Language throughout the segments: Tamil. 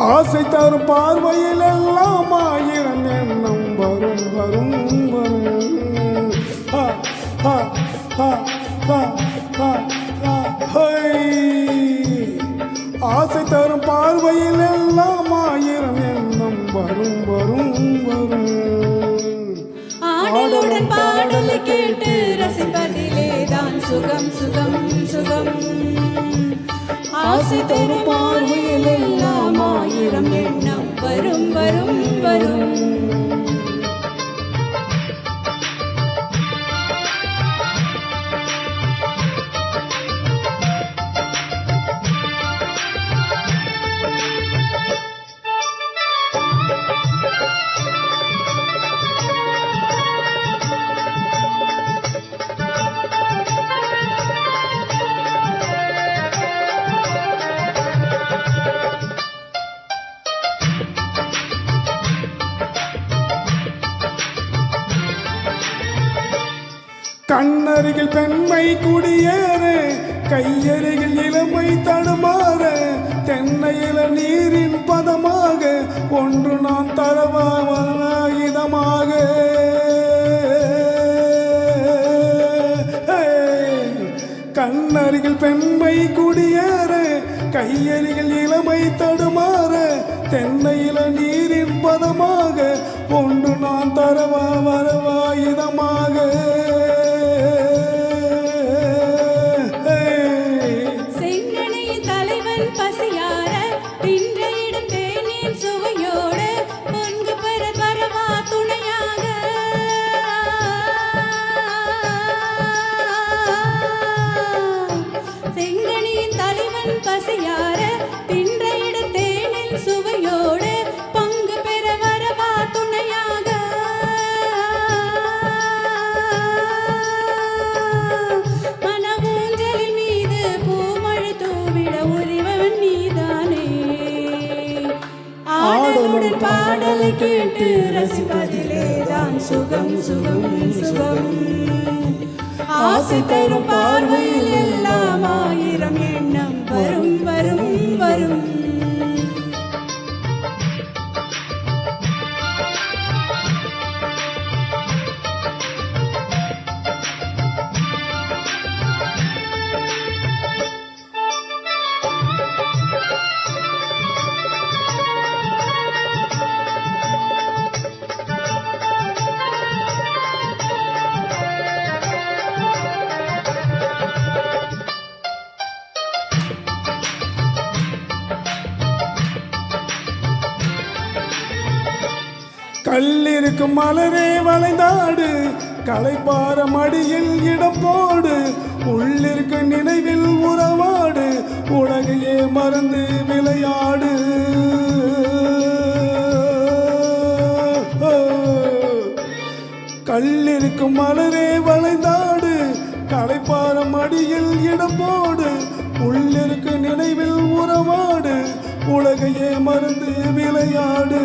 ஆசை தரும் பார்வையில் எல்லாம் ஆயிரம் எண்ணம் வரும் வரும் வரும். ஆசை தரும் பார்வையில் எல்லாம் ஆயிரம் எண்ணம் வரும் வரும் வரும். ஆடலுடன் பாடலை கேட்டு ரசிப்பதிலே தான் சுகம் சுகம் சுகம். ஆசை தரும் பார்வையில் எல்லாம் ஆயிரம் எண்ணம் வரும் வரும் வரும். கண்ணருகில் பெண்மை குடியேற கையருகில் இளமை தடுமாற தென்னையில நீரின் பதமாக ஒன்று நான் தரவாயுதமாக. கண்ணருகில் பெண்மை குடியேற கையருகில் இளமை தடுமாற தென்னையில நீரின் பதமாக ஒன்று நான் வரவாயுதமாக. பசியார தின்றையிடும் தேனின் சுவையோடு பொங்கு பெற பரவா துணையாக. செங்கனியின் தலைவன் பசியார தின்றையிடும் தேனின் சுவையோடு பங்கு பெற வரவா துணையாக. மனவூஞ்சலின் மீது பூமழை தூவிட உரிவன் நீதானே. ஆடலுடன் பாடலை கேட்டு ரசிப்பதிலே தான் சுகம் சுகம் சுகம். ஆசை தரும் பார்வையில் எல்லாம் ஆயிரம் எண்ணம் வரும் வரும் வரும். கல்லிருக்கும் மலரே வளைந்தாடு களைப்பார மடியில் இடம் போடு உள்ளிருக்கும் நினைவில் உறவாடு உலகையே மறந்து விளையாடு. கல்லிருக்கும் மலரே வளைந்தாடு களைப்பார மடியில் இடம் போடு உள்ளிருக்கும் நினைவில் உறவாடு உலகையே மறந்து விளையாடு.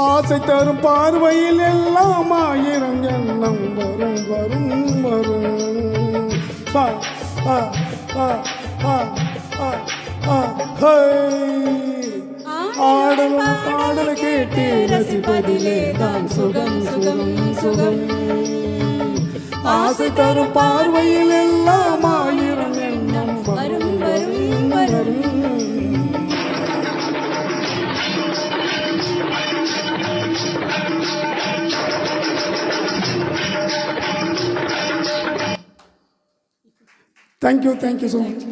ஆசை தரும் பார்வையில் எல்லாம் ஆயிரம் எண்ணம் வரும் வரும் வரும். ஆடலும் பாடலை கேட்டு ரசிப்பதிலே தான் சுகம் சுகம் சுகம். ஆசை தரும் பார்வையில் எல்லாம் ஆயிரம் எண்ணம் வரும் வரும் வரும். Thank you so much.